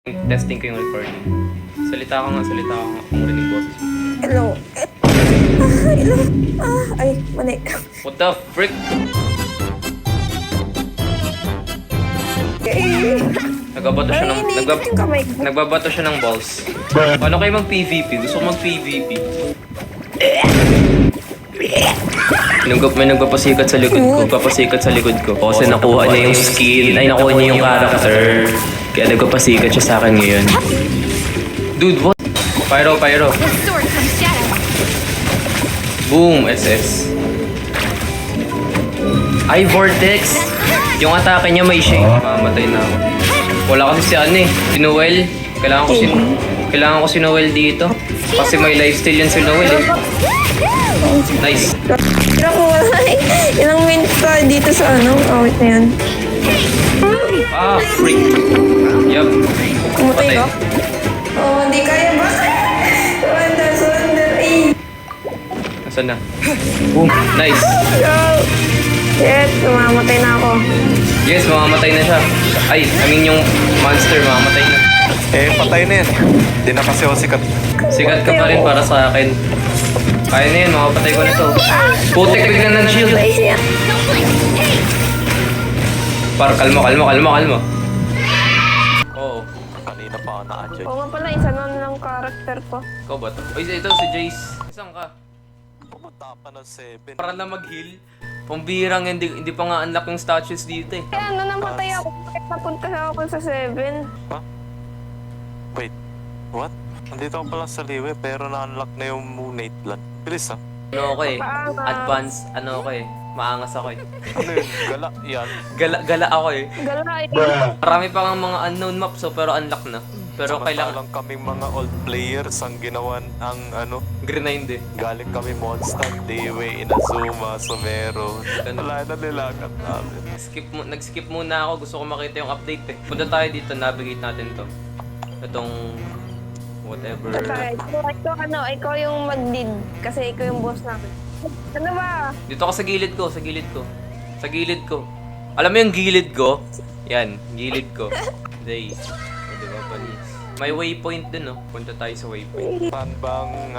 Testing ko yung recording. Salita ka nga kung rinig boses mo. Hello. Hello. Ay, mali. What the frick? Nagbabato siya ng nagbabato siya ng balls. Paano kayo mag-PVP? Gusto ko mag-PVP. May nagpapasikat sa likod ko. Kasi nakuha niya yung skill. Ay, nakuha niya yung character. Kaya nagpapasikat siya sa akin ngayon. Dude, what? Pyro. Boom, SS. Ay, Vortex! Yung atake niya may shake. Mamatay na ako. Wala kasi si ano eh. Si Noel. Kailangan ko si Noel dito. Kasi may lifesteal yun si Noel eh. Nice. Nakuha. Ilang minutes ka dito sa awit na yan. Ah, freak. Yup. Kumatay ka? Oh, hindi kaya ba? Surrender. Eh. Nasaan na? Boom. Nice. Go! Yes, mamamatay na ako. Yes, mamamatay na siya. Ay, yung monster mamamatay na. Eh, patay na yan. Hindi na kasi ako sikat. Sikat ka pa rin para sa akin. Kaya na yun, makapatay ko na to. Putik, biglang nag-shield. Par, kalma. Oo. Kanina pa ako na-adjust. Oo nga pala, isa na lang character ko. Ikaw ba to? Uy, ito si Jace. Isang ka. Pumunta pa ng 7. Para na mag-heal. Pambirang hindi pa nga unlock yung statues dito eh. Kaya namatay ako. Bakit napunta ako sa 7? Ha? Wait. What? Nandito ako pala sa liwe pero na-unlock na yung Moonate Land. Bilis ah. Ano ako eh? Maangas. Advance, ano ako eh? Maangas ako eh. Ano yun? Gala yan. Gala ako eh. Galay. Marami pa nga mga unknown maps so, pero unlock na. Pero kailangan Samantalang kaming mga old players ang ginawan ang grind eh. galing kami Mondstadt, Dewey, Inazuma, Somero. Wala na nilakat namin. Nag-skip muna ako. Gusto ko makita yung update eh. Punta tayo dito, navigate natin to. Itong whatever. Ikaw yung mag-lead. Kasi ikaw yung boss namin. Ano ba? Dito ka sa gilid ko. Alam mo yung gilid ko? Yan, gilid ko. Day. O, diba, panis? May waypoint dun, no? Punta tayo sa waypoint. Saan bang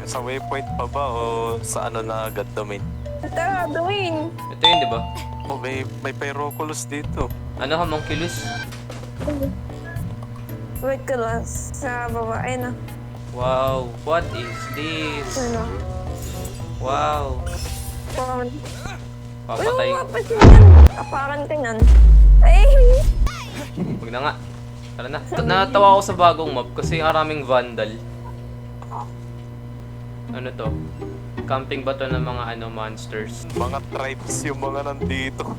sa waypoint pa ba o sa na agad domain? Tara, Dwayne. Ito yun, diba? Oh, may Pyroculus dito. Ano, homunculus? Wait ka lang. Sa baba. Ayun na. Wow, what is this? Ano? Wow. Papatay. Uy, mapasin yan. Kapakan ka yan. Ay! Huwag na nga. Tara na. Natawa ako sa bagong map kasi maraming vandal. Ano to? Camping ba to ng mga monsters? Mga tribes yung mga nandito.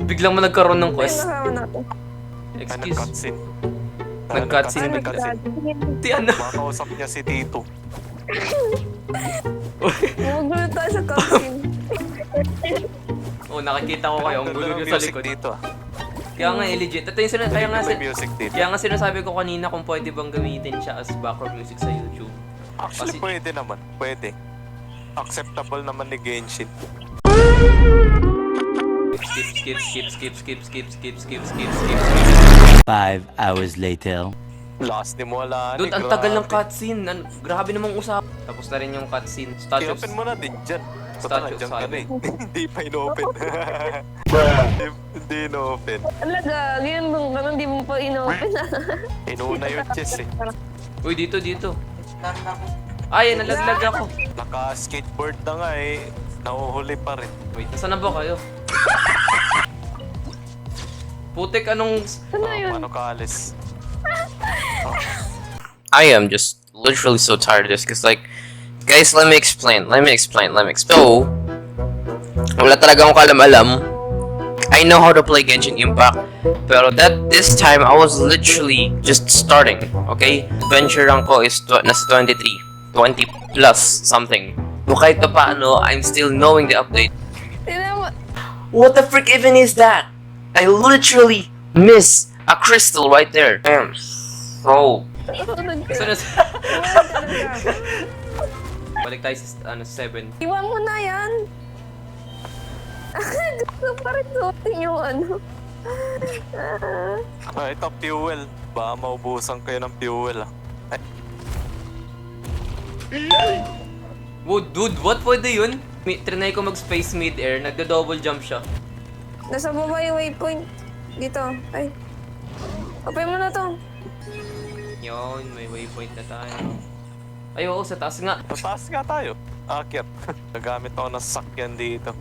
Biglang mo nagkaroon ng Ayun, quest. nakama natin. Excuse. Nag-cutscene. Nag-cutscene Ay, bigla. nag-cutscene. Ti ano? Makausap niya si Tito. Magulo tayo sa cutscene. Oh, nakikita ko kayo. Ang Ganda gulo ng nyo sa music likod. dito ah. Kaya nga legit. Ito yung May music dito. kaya nga sinasabi ko kanina kung pwede bang gamitin siya as background music sa YouTube. Actually, Kasi- pwede naman. Pwede. Acceptable naman ni Genshin. Skip. 5 hours later. Last ni mo wala. Dude, ang tagal ng cutscene. Grabe namang usap. Tapos na rin yung cutscene. Statue. I-open mo na din dyan. Statue Statue of ka na eh. Hindi pa in-open. Hindi in-open. Alaga, ganyan nung ganun, di mo pa in-open. Inuna yung chess eh. Uy, dito. Ay, nalaglag ako. Naka-skateboard na nga eh. Nahuhuli pa rin. Wait, nasaan na ba kayo? Putik, anong... Ano yun? Paano ka alis? I am just literally so tired of this because like guys, let me explain. So wala talaga akong kalam-alam. I know how to play Genshin Impact, pero this time I was literally just starting, okay? Adventure rank ko is nasa 23, 20 plus something. So kahit pa paano, I'm still knowing the update. Tignan mo. What the frick even is that? I literally miss a crystal right there. Damn. So Isunod ka. Saan na... Iwan talaga. Balik tayo sa 7. Iwan mo na yan. Gusto pa rin suotin yung Ah, ito, fuel. Baka maubusan kayo ng fuel ah. Wood, dude, what? Pwede yun? Trinay ko mag-space mid-air, nagda-double jump siya. Nasa baba yung waypoint. Dito. Ay. Open mo na to. Yun, may waypoint na tayo. Ay, oo, sa taas nga. Tataas nga tayo. Akyat. Nagamit ako ng sakyan dito.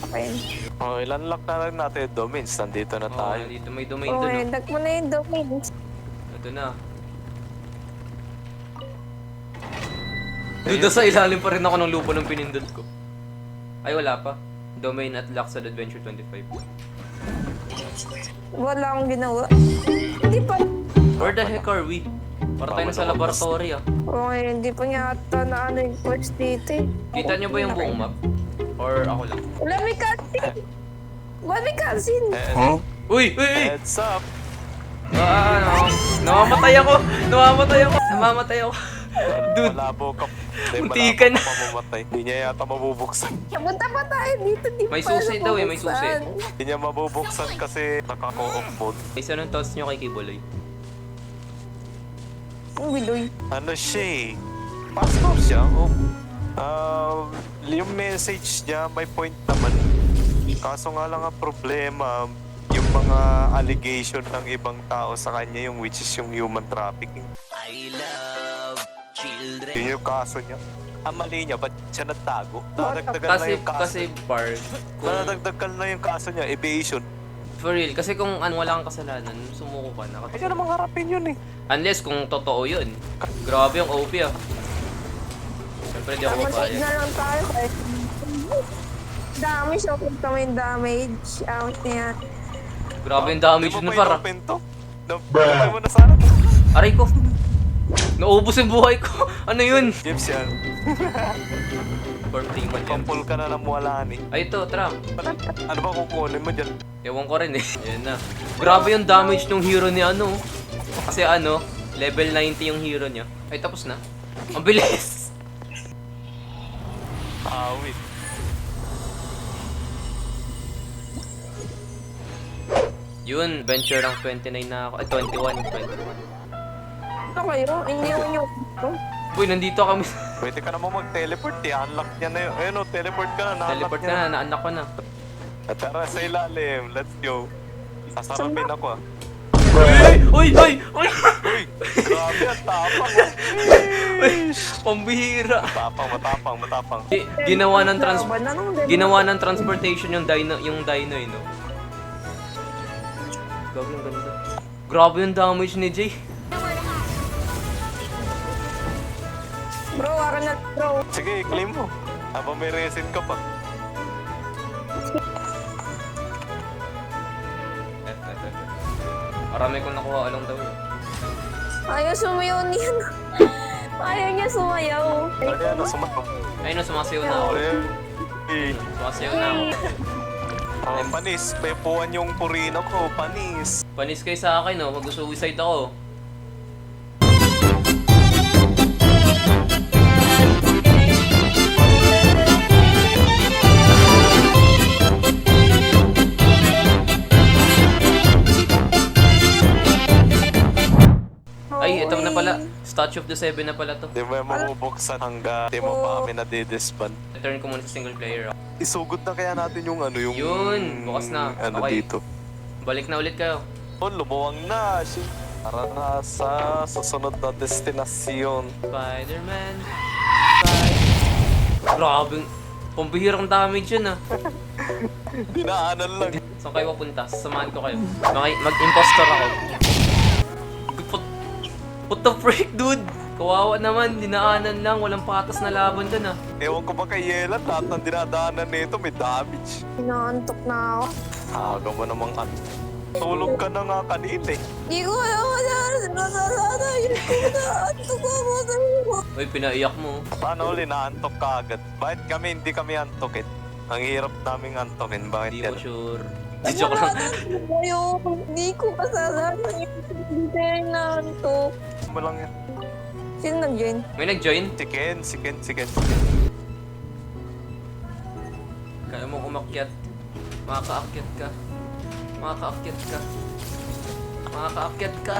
Okay. Oh, ilan lock na lang natin yung domains. Nandito na Oh, tayo. dito may domain Okay, doon. dag mo na yung domains. Ito na. Duda sa ilalim pa rin ako ng lupa ng pinindot ko. Ay, wala pa. Domain at Luxad Adventure 25. Wala akong ginawa. Hindi pa. Where the heck are we? Para tayo na sa laboratory ah. Okay, hindi pa niya ata na ano yung quest dito eh. Kita niyo ba yung buong map? Or ako lang? Wala may cutscene! Wala may cutscene! Uy! Uy! Uy! Heads up! Namamatay ako! Namamatay ako! Namamatay ako! Dude! Malabo ka. Muntikan na. Mamamatay. Hindi niya yata mabubuksan. Punta pa tayo dito, di May pa susi daw eh, may susi. nabubuksan. Hindi niya mabubuksan kasi naka-co-op mode. Isa ng thoughts niyo kay Kibuloy. Ang biloy. Ano siya eh? Pastor siya. Oh. Yung message niya may point naman. Kaso nga lang ang problema, yung mga allegation ng ibang tao sa kanya, yung which is yung human trafficking. I love children. Yun yung kaso niya. Ang mali niya, ba't siya nagtago? Nadagdagan na yung kaso. Kasi bar, kung, Nadagdagan na yung kaso niya, evasion. for real, kasi kung wala kang kasalanan, sumuko ka na. Kaya namang harapin yun eh. Unless kung totoo yun. Grabe yung OP ah. Siyempre di ako Mag-save na mapaya. lang tayo eh. Damage, open ka mo yung damage. Out niya. Grabe yung damage Di mo nun pa para. inopen to? Napatay mo na sana. Aray ko. Naubos yung buhay ko. Ano yun? James yan. For free man yan. Kampul ka na ng walaan eh. Ay ito, tara. Ano ba kukunin mo dyan? Ewan ko rin eh. Ayan na. Grabe yung damage ng hero ni ano. Kasi ano, level 90 yung hero niya. Ay tapos na. Ang bilis. Awit. Yun, venture rank 29 na ako. Ay, 21. 21. Ano kayo? Iniwan yung ito. Uy, nandito kami. Pwede ka naman mag-teleport eh. Unlock niya na yun. Ayun o, teleport ka na. Na-unlock Teleport niya ka na, naanak ko na. At tara sa ilalim. Let's go. Sasarapin ako ah. Uy! Uy! Uy! Uy! Uy! Grabe ang tapang oh. Pambihira. Matapang. Ginawa ng Laban na nung dalawa. ginawa ng transportation yung dino eh, no? Grabe yung ganda. Grabe yung damage ni Jay. Bro, ako na bro. Sige, i-claim mo. Habang may resin ka pa. Marami kong nakuha along the way. Ayaw sumayaw niya. Ayaw niya sumayaw. Kaya na sumayaw. Ayun, sumasayaw na ako. Sumasayaw na ako. Oh, panis. May puwan yung purino ko. Panis. Panis kayo sa akin, no? Mag-suicide ako. Ay, ito na pala. Statue of the Seven na pala to. Di ba mabubuksan hanggang di mo pa kami nadidisband? Return ko muna sa single player. Isugod na kaya natin yung ano yung... Yun, bukas na. Ano Okay. dito. Balik na ulit kayo. Oh, lumuwang na. Para na sa susunod na destinasyon. Spider-Man. Grabe. Pambihirang damage yun ah. Dinaanan lang. Saan kayo papunta? Sasamahan ko kayo. Mag-impostor ako. What the freak, dude? Kawawa naman, dinaanan lang. Walang patas na laban dun ah. Ewan ko ba kay Yelan, lahat ng dinadaanan nito may damage. Inaantok na ako. Aga mo namang tulog ka na nga kanina eh. Hindi ko alam wala. Nasasana. Hindi ko naantok ako. Uy, pinaiyak mo. Paano uli naantok ka agad? Bakit hindi kami antokin? Ang hirap naming antokin, bakit Hindi yan? ko sure. Di joke lang. Hindi ko kasasana. Hindi tayo naantok. Mo lang yan. Sino nag-join? May nag-join? Si Ken. Kaya mo umakyat. Makakaakyat ka. Makakaakyat ka. Makakaakyat ka.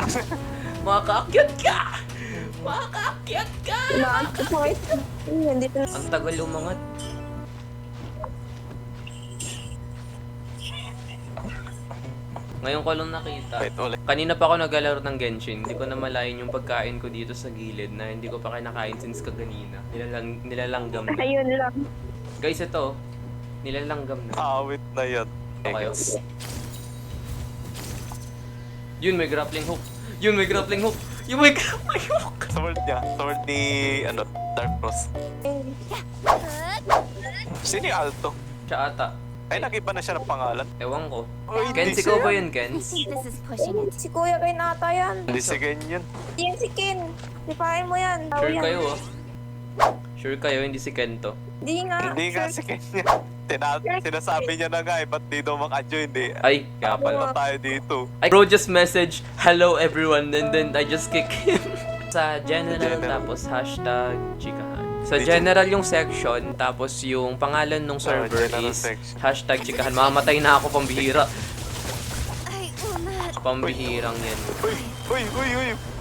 Makakaakyat ka. Makakaakyat ka. Bakit ko pa kayo? Hindi na. Ang tagal umangat. Ngayon ko lang nakita. Wait, ulit. Kanina pa ako naglalaro ng Genshin. Hindi ko na malayan yung pagkain ko dito sa gilid na hindi ko pa kinakain since kaganina. Nilalanggam na. Ayun lang. Guys, ito. Nilalanggam na. Awit na yan. Okay. Yun, may grappling hook. Yun, may grappling hook. Yun, may grappling hook. Sword niya. Sword ni, Dark Cross. Sino yung Alto? Siya ata. Ay, nag-iba na siya ng pangalan. Ewan ko. Uy, Kens, hindi ikaw siya. ba yun, Kens? Si Kuya Ken ata yan. Hindi si Ken yun. Yan si Ken. Sipahin mo yan. Tao Sure yan. kayo, oh. Sure kayo, hindi si Kento. Hindi nga. Hindi nga si Ken yun. Sinasabi niya na nga ba't di daw maka-join eh. Ay, kaya Pala pala. tayo dito. I bro just message, hello everyone, and then I just kick him. Sa general, General. tapos hashtag chikahan. Sa general yung section, tapos yung pangalan ng server general is section. hashtag chikahan. Mamamatay na ako, pambihira. Pambihirang yan. Uy.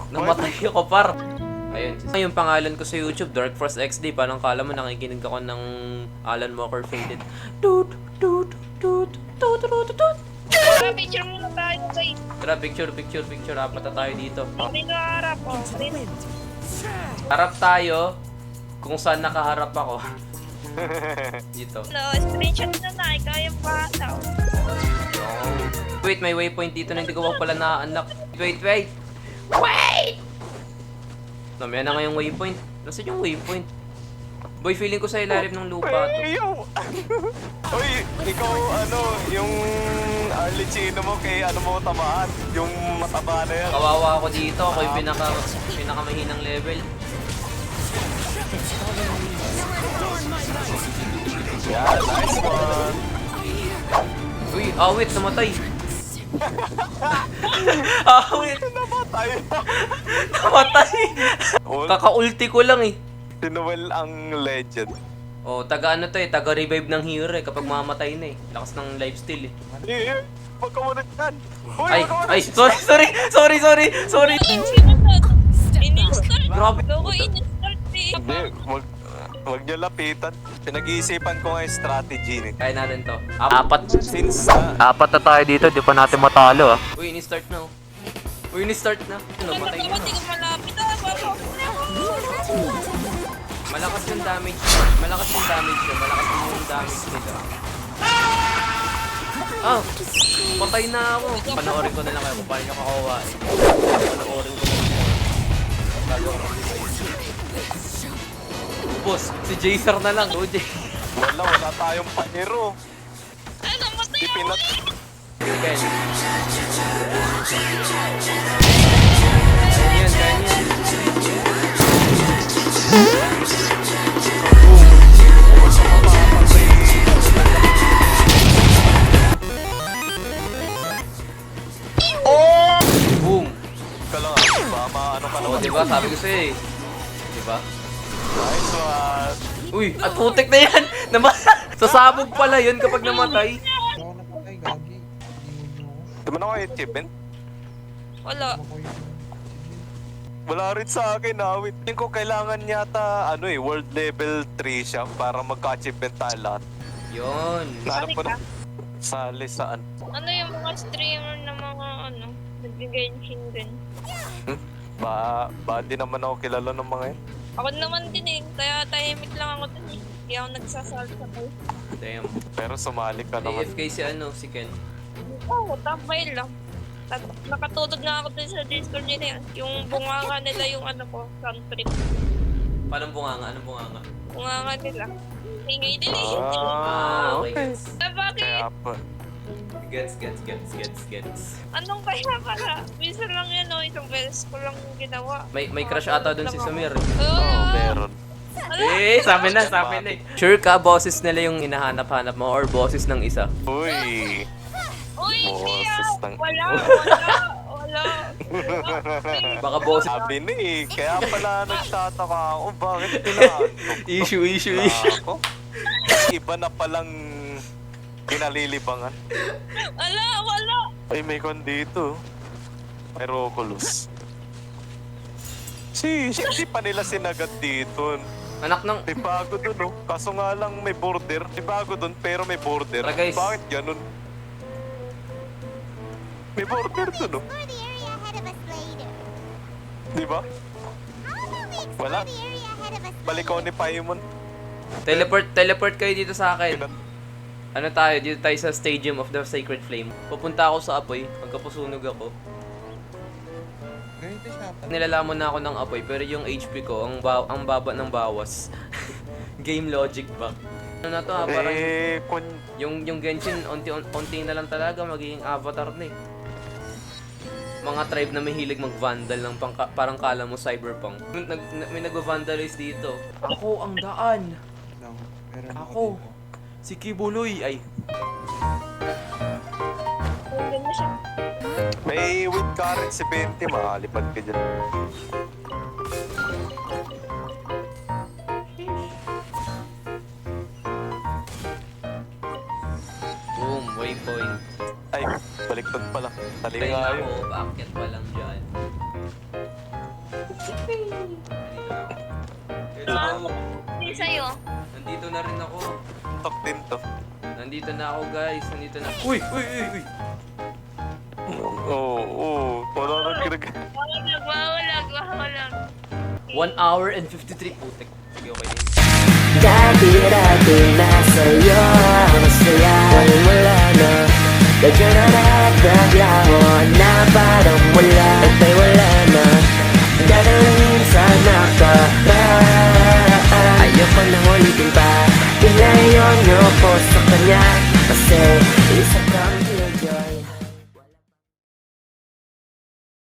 Namatay ako, par. Ayun. Yung pangalan ko sa YouTube, Dark Frost XD. Parang kala mo nakikinig ako ng Alan Walker Faded. Toot, toot, toot, toot, toot, toot. Picture muna tayo guys. Tara, picture. Apat na tayo dito. Hindi ko harap oh. Harap tayo kung saan nakaharap ako. Dito. No, screenshot na na. Ikaw yung bata. Wait, may waypoint dito na hindi ko pa pala na-unlock. Wait! Namaya na nga yung waypoint. Nasaan yung waypoint? Boy, feeling ko sa ilalim ng lupa to. Yo! Uy, ikaw yung early chino mo kay mo tamaan. Yung mataba na yan. Kawawa ako dito. Ako yung pinakamahinang level. Yeah, nice one. Uy, awit, namatay. Awit, Namatay. namatay. Oh, Kaka-ulti ko lang eh. si Noel ang legend. Oh, taga-revive ng hero eh kapag mamatay na eh. Lakas ng lifesteal eh. Huwag ka muna dyan. Uy, Ay, wag ka muna. ay, sorry. In-install. Grabe. Ako in-install eh. Hindi, wag niyo lapitan. Pinag-iisipan ko nga yung strategy ni. Kaya natin to. Apat. Since Apat na tayo dito, di pa natin matalo ah. Uy, ini-start na oh. Uy, ini-start na. Ano, matay na. Hindi ko malapit ah. Malakas yung damage. Malakas yung damage nila. Ah! Patay na ako. Panoorin ko na lang kayo kung paano nyo kakawa eh. Panoorin ko na lang. Lalo ako. Boss, si Jacer na lang. Oh, wala tayong paniro. Ano, matay Di ako. pinat... Ken. Ganyan. Boom! Ka lang ba? Maano ka Oo, naman. diba? Sabi ko sa'yo eh. Diba? Nice one. Uy, at putik na yan! Sasabog pala yun kapag namatay. Ako napatay, gagi. Di mo na ako achievement? Wala. Wala rin sa akin, awit. Tingin ko kailangan yata, world level 3 siya para magka-achievement tayo lahat. Yun. Nahanap ko na. Sali saan? Ano yung mga streamer na mga nagbigay din? Ba di naman ako kilala ng mga yun. Ako naman din eh. Kaya tahimik lang ako dun eh. Hindi ako nagsasalsabay. Damn. Pero sumali ka naman. AFK si Ken. Oo, tambay lang. Nakatutog na ako dun sa Discord nila yan. Yung bunganga nila yung sun trip. Paano bunganga? Anong bunganga? Bunganga nila. Ingay din eh. Okay. Bakit? Kaya pa. Gets. Anong kaya pala? Minsan lang yan isang beses ko lang ginawa. May crush ata dun si Samir. Oo, meron. Sabi na eh. Sure ka, bosses nila yung hinahanap-hanap mo or bosses ng isa? Uy! Uy, hindi Boses ng- Wala Wala. Baka boss. Sabi na eh, kaya pala nagtataka ako, bakit pinaantok? Issue. Ako? Iba na palang pinalilibangan. Wala. Ay, may kon dito. May Roculus. Hindi pa nila sinagat dito. Anak ng... May bago dun, oh. Kaso nga lang may border. May bago dun, pero may border. Tara, guys. Bakit ganun? May border dun, oh. Explore the area ahead of us later. Di ba? How about we explore Wala. the area ahead of us Balikaw later? ni Paimon. Teleport kayo dito sa akin. Ano tayo? Dito tayo sa Stadium of the Sacred Flame. Pupunta ako sa apoy. Magkapusunog ako. Ganito siya. Nilalaman na ako ng apoy, pero yung HP ko, ang baba ng bawas. Game logic ba? Ano na to ha? Parang yung Genshin, unti na lang talaga magiging avatar na eh. Mga tribe na mahilig mag-vandal ng parang kala mo cyberpunk. May nag-vandalize dito. Ako ang daan. Lang. Meron Ako. Si Kibuloy. Ay. Ang ganda siya. May wind current si 20, makalipad ka dyan. Boom. Waypoint. Ay, baliktad pala. Tali Tayo nga na yun. ako. Bakit pa lang dyan? Hello. Hindi sa'yo. Nandito na rin ako. Tok din to. Nandito na ako guys. Nandito na. Uy! Oo. Wala nang Wawalag. 1 hour and 53. Putek. Sige, okay din. Dati-dati nasa'yo ang saya ay wala na. Dadya na nagdagla ko na parang wala at ay wala na. Dadalhin sa nakaraan. Ayoko nang ulitin pa. Pinayon niyo ko sa kanya kasi isa kang